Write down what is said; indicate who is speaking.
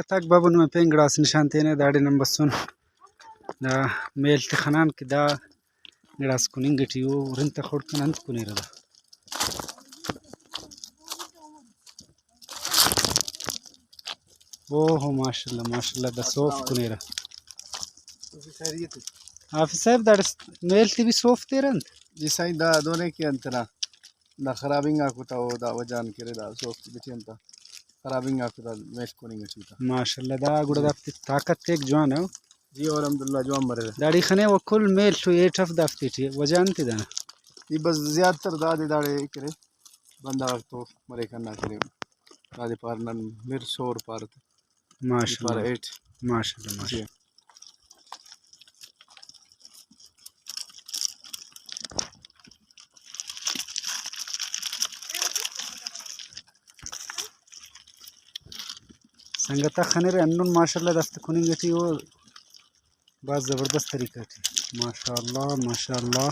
Speaker 1: تاك بابن ما بينغراس نشانتين داڑي نمبسون دا ميل تخنان كدا غراس كونين غتيو رنت خوركن انت كونيرا اوه ما شاء الله دا صوف كونيرا حافظ صاحب دا ميل تي بي صوف تيرنت
Speaker 2: जी साईं दा दोने की अंतरा ना खराबिंग आकुता ओ दा वजान करे दा सोफ बिची अंता खराबिंग आकुता मैच कोनिंग चीता
Speaker 1: माशाल्लाह दा गुड़ा दा ताकत एक जवान है
Speaker 2: जी और अल्हम्दुलिल्लाह जो मरे
Speaker 1: दाड़ी खने वो कुल मेल तो 8 ऑफ दफ्ती थी वजान ती दा
Speaker 2: ये बस ज्यादातर दादे दाड़े करे बंदा तो मरे करना करे दादे पार नन मिर शोर पार
Speaker 1: माशाल्लाह
Speaker 2: 8
Speaker 1: माशाल्लाह संगता खनेरे अन्नून माशाल्लाह दस्त कुनिंग थी वो बहुत ज़बरदस्त तरीका थी माशाल्लाह माशाल्लाह।